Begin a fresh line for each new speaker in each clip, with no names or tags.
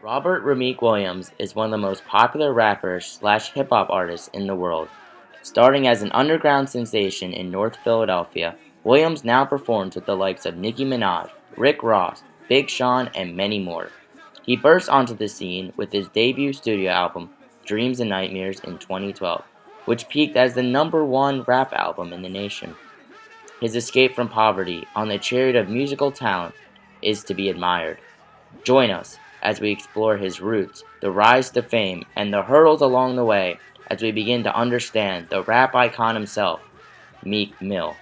Robert Rameek Williams is one of the most popular rappers slash hip hop artists in the world. Starting as an underground sensation in North Philadelphia, Williams now performs with the likes of Nicki Minaj, Rick Ross, Big Sean, and many more. He burst onto the scene with his debut studio album, Dreams and Nightmares, in 2012, which peaked as the #1 rap album in the nation. His escape from poverty on the chariot of musical talent is to be admired. Join us as we explore his roots, the rise to fame, and the hurdles along the way as we begin to understand the rap icon himself, Meek Mill.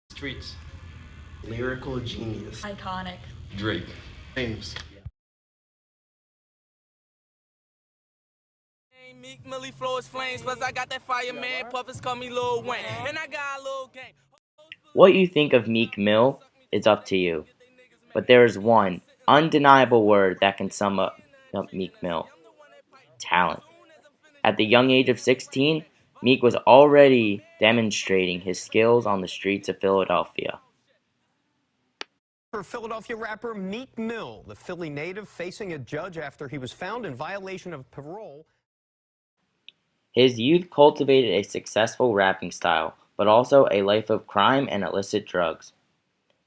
Streets. Lyrical genius.
Iconic.
Drake. James.
Meek Millie flow is flames, plus I got that fireman, puffers call me Lil Wayne, and I got a little game.
What you think of Meek Mill is up to you, but there is one undeniable word that can sum up Meek Mill: talent. At the young age of 16, Meek was already demonstrating his skills on the streets of Philadelphia.
For Philadelphia rapper Meek Mill, the Philly native, facing a judge after he was found in violation of parole.
His youth cultivated a successful rapping style, but also a life of crime and illicit drugs.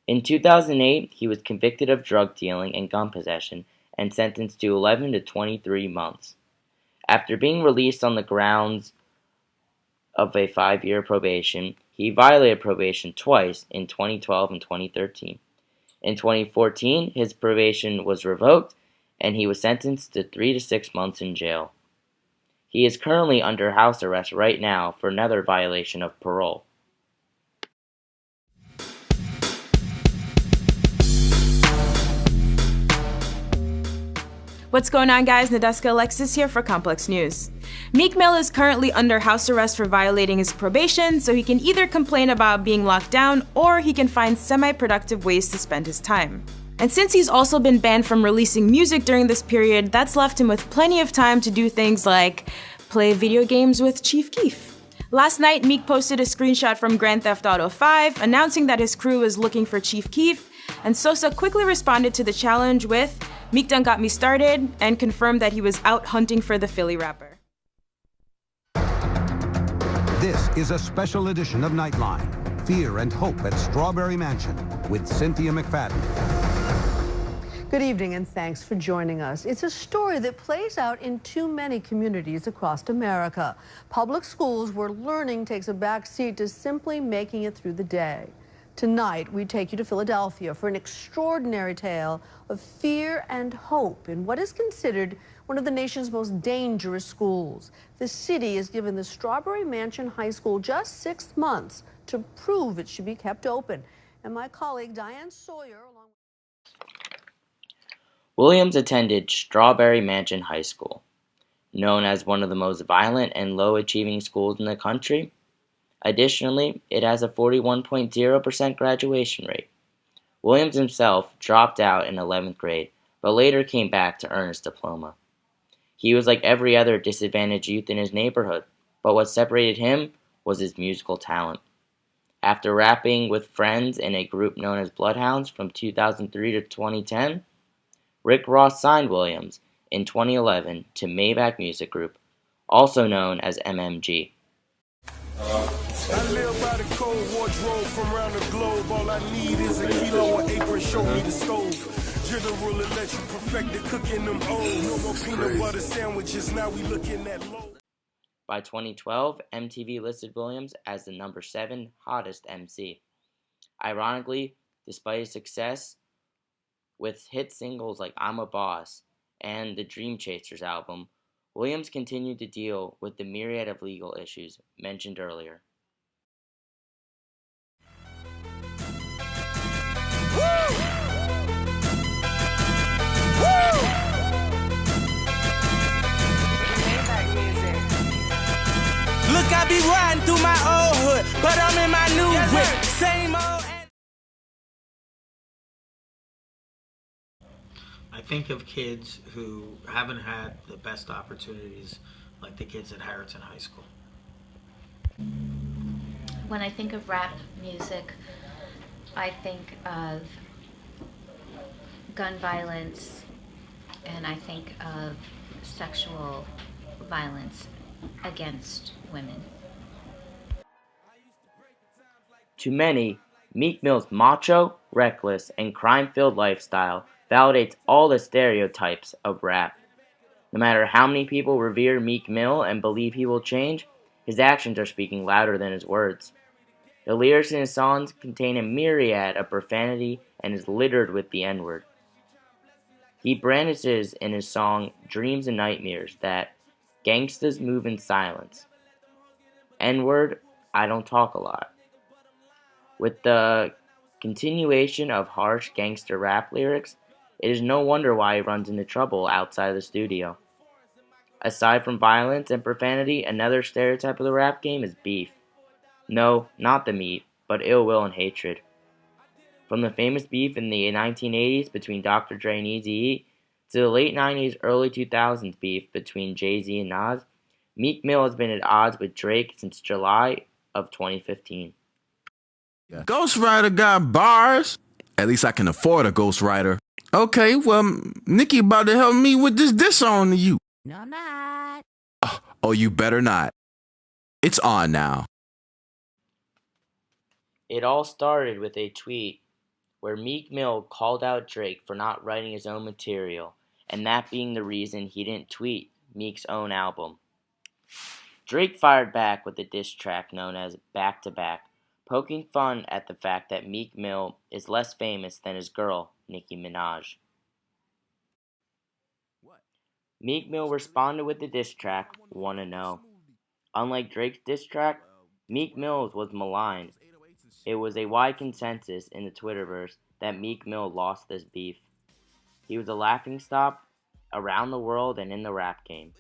In 2008, he was convicted of drug dealing and gun possession and sentenced to 11 to 23 months. After being released on the grounds of a 5-year probation, he violated probation twice in 2012 and 2013. In 2014, his probation was revoked and he was sentenced to 3 to 6 months in jail. He is currently under house arrest right now for another violation of parole.
What's going on, guys? Nadeska Alexis here for Complex News. Meek Mill is currently under house arrest for violating his probation, so he can either complain about being locked down or he can find semi-productive ways to spend his time. And since he's also been banned from releasing music during this period, that's left him with plenty of time to do things like play video games with Chief Keef. Last night, Meek posted a screenshot from Grand Theft Auto 5 announcing that his crew is looking for Chief Keef, and Sosa quickly responded to the challenge with "Meek done got me started," and confirmed that he was out hunting for the Philly rapper.
This is a special edition of Nightline, Fear and Hope at Strawberry Mansion with Cynthia McFadden.
Good evening and thanks for joining us. It's a story that plays out in too many communities across America. Public schools where learning takes a back seat to simply making it through the day. Tonight, we take you to Philadelphia for an extraordinary tale of fear and hope in what is considered one of the nation's most dangerous schools. The city has given the Strawberry Mansion High School just 6 months to prove it should be kept open. And my colleague Diane Sawyer, along
Williams attended Strawberry Mansion High School, known as one of the most violent and low-achieving schools in the country. Additionally, it has a 41.0% graduation rate. Williams himself dropped out in 11th grade, but later came back to earn his diploma. He was like every other disadvantaged youth in his neighborhood, but what separated him was his musical talent. After rapping with friends in a group known as Bloodhounds from 2003 to 2010, Rick Ross signed Williams in 2011 to Maybach Music Group, also known as MMG.
I live by the cold wardrobe from around the globe. All I need is a kilo of apron, show me the stove. General will let you perfect the cooking them O's. No more peanut butter sandwiches, now we looking at low.
By 2012, MTV listed Williams as the #7 hottest MC. Ironically, despite his success with hit singles like I'm a Boss and the Dream Chasers album, Williams continued to deal with the myriad of legal issues mentioned earlier.
Look, I be riding through my old hood, but I'm in my new whip. Same old.
I think of kids who haven't had the best opportunities
like the kids at Harrison High School.
When I think of rap music, I think of gun violence, and I think of sexual violence against women.
To many, Meek Mill's macho, reckless, and crime-filled lifestyle validates all the stereotypes of rap. No matter how many people revere Meek Mill and believe he will change, his actions are speaking louder than his words. The lyrics in his songs contain a myriad of profanity and is littered with the N-word. He brandishes in his song Dreams and Nightmares that gangstas move in silence. N-word, I don't talk a lot. With the continuation of harsh gangster rap lyrics, it is no wonder why he runs into trouble outside of the studio. Aside from violence and profanity, another stereotype of the rap game is beef. No, not the meat, but ill will and hatred. From the famous beef in the 1980s between Dr. Dre and Eazy-E to the late 90s, early 2000s beef between Jay-Z and Nas, Meek Mill has been at odds with Drake since July of 2015.
Ghost Rider got bars. At least I can afford a Ghost Rider. Okay, well, Nikki about to help me with this diss on to you.
No, I'm not.
Oh, you better not. It's on now.
It all started with a tweet where Meek Mill called out Drake for not writing his own material, and that being the reason he didn't tweet Meek's own album. Drake fired back with a diss track known as Back to Back, poking fun at the fact that Meek Mill is less famous than his girl, Nicki Minaj. Meek Mill responded with the diss track, Wanna Know. Unlike Drake's diss track, Meek Mill's was maligned. It was a wide consensus in the Twitterverse that Meek Mill lost this beef. He was a laughingstock around the world and in the rap game.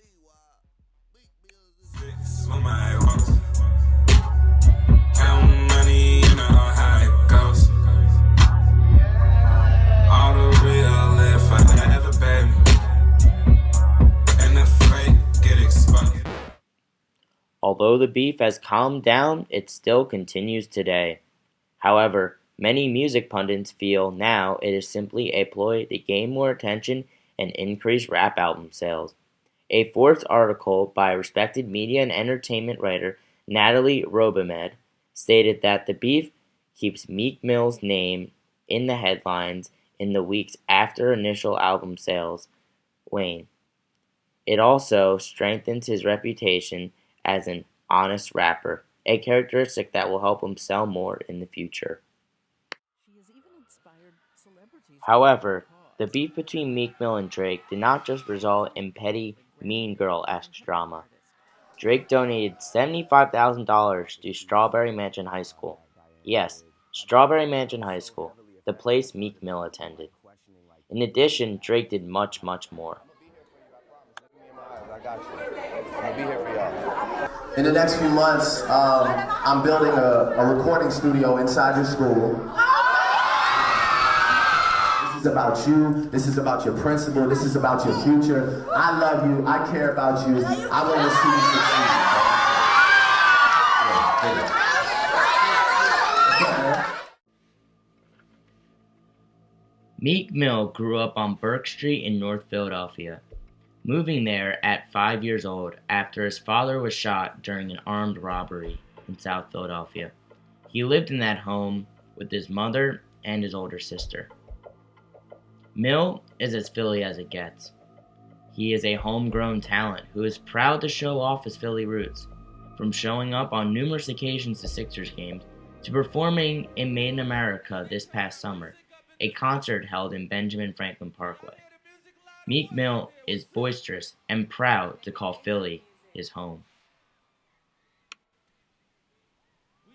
Although the beef has calmed down, it still continues today. However, many music pundits feel now it is simply a ploy to gain more attention and increase rap album sales. A Forbes article by respected media and entertainment writer Natalie Robimed stated that the beef keeps Meek Mill's name in the headlines in the weeks after initial album sales wane. It also strengthens his reputation as an honest rapper, a characteristic that will help him sell more in the future. However, the beef between Meek Mill and Drake did not just result in petty Mean Girl-esque drama. Drake donated $75,000 to Strawberry Mansion High School. Yes, Strawberry Mansion High School, the place Meek Mill attended. In addition, Drake did much, much more.
In the next few months, I'm building a recording studio inside your school. This is about you. This is about your principal. This is about your future. I love you. I care about you. I want to see you succeed.
Meek Mill grew up on Burke Street in North Philadelphia, moving there at 5 years old after his father was shot during an armed robbery in South Philadelphia. He lived in that home with his mother and his older sister. Mill is as Philly as it gets. He is a homegrown talent who is proud to show off his Philly roots, from showing up on numerous occasions to Sixers games to performing in Made in America this past summer, a concert held in Benjamin Franklin Parkway. Meek Mill is boisterous and proud to call Philly his home.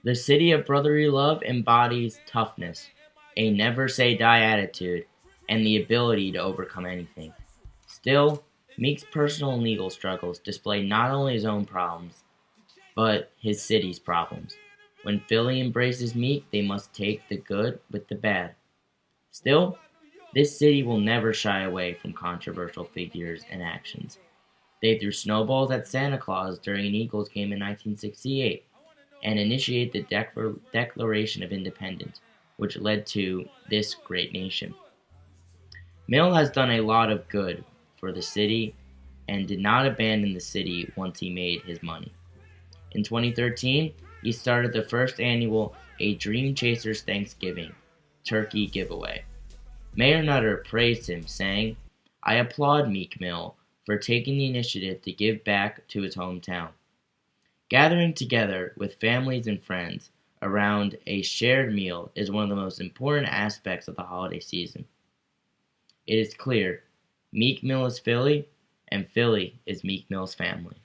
The city of brotherly love embodies toughness, a never-say-die attitude, and the ability to overcome anything. Still, Meek's personal and legal struggles display not only his own problems, but his city's problems. When Philly embraces Meek, they must take the good with the bad. Still, this city will never shy away from controversial figures and actions. They threw snowballs at Santa Claus during an Eagles game in 1968 and initiated the Declaration of Independence, which led to this great nation. Mill has done a lot of good for the city and did not abandon the city once he made his money. In 2013, he started the first annual A Dream Chasers Thanksgiving turkey giveaway. Mayor Nutter praised him, saying, "I applaud Meek Mill for taking the initiative to give back to his hometown. Gathering together with families and friends around a shared meal is one of the most important aspects of the holiday season. It is clear Meek Mill is Philly, and Philly is Meek Mill's family."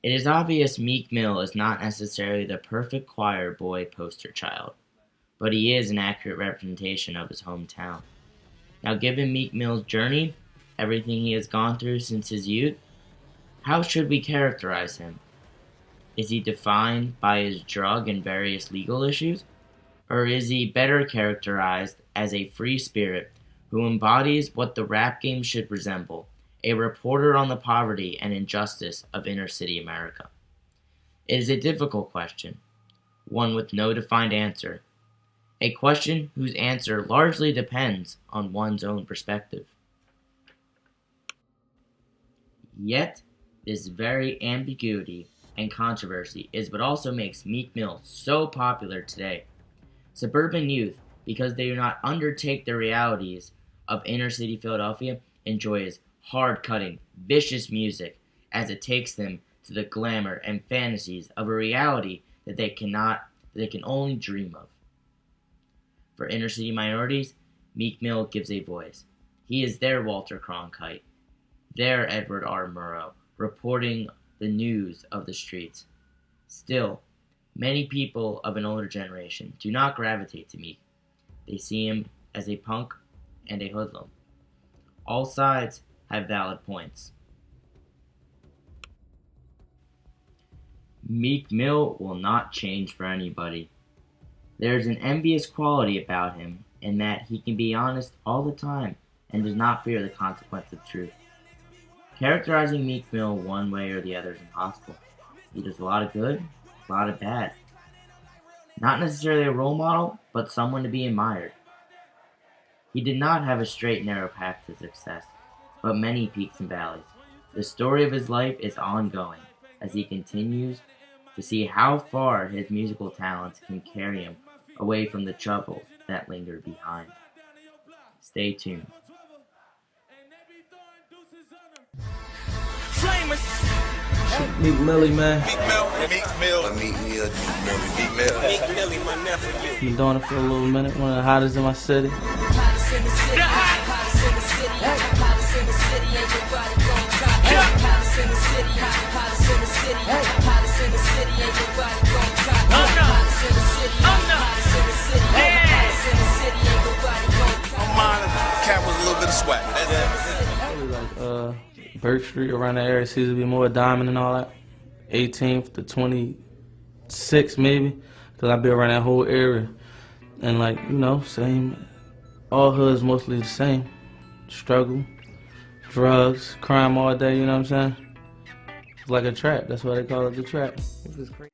It is obvious Meek Mill is not necessarily the perfect choir boy poster child, but he is an accurate representation of his hometown. Now, given Meek Mill's journey, everything he has gone through since his youth, how should we characterize him? Is he defined by his drug and various legal issues? Or is he better characterized as a free spirit who embodies what the rap game should resemble? A reporter on the poverty and injustice of inner-city America. It is a difficult question, one with no defined answer, a question whose answer largely depends on one's own perspective. Yet, this very ambiguity and controversy is what also makes Meek Mill so popular today. Suburban youth, because they do not undertake the realities of inner-city Philadelphia, enjoy his hard-cutting, vicious music as it takes them to the glamour and fantasies of a reality that they can only dream of. For inner-city minorities, Meek Mill gives a voice. He is their Walter Cronkite, their Edward R. Murrow, reporting the news of the streets. Still, many people of an older generation do not gravitate to Meek. They see him as a punk and a hoodlum. All sides have valid points. Meek Mill will not change for anybody. There is an envious quality about him in that he can be honest all the time and does not fear the consequence of truth. Characterizing Meek Mill one way or the other is impossible. He does a lot of good, a lot of bad. Not necessarily a role model, but someone to be admired. He did not have a straight, narrow path to success, but many peaks and valleys. The story of his life is ongoing as he continues to see how far his musical talents can carry him away from the troubles that linger behind. Stay tuned.
Meek Millie, man.
Meek Mill. My nephew.
Been doing it for a little minute. One of the hottest in my city.
Cat was a little bit of swag.
Probably like Burke Street around the area seems to be more diamond and all that. 18th to 26th maybe, because I be around that whole area. And like, you know, same, all hoods mostly the same. Struggle, drugs, crime all day, you know what I'm saying? It's like a trap, that's why they call it the trap. It's crazy.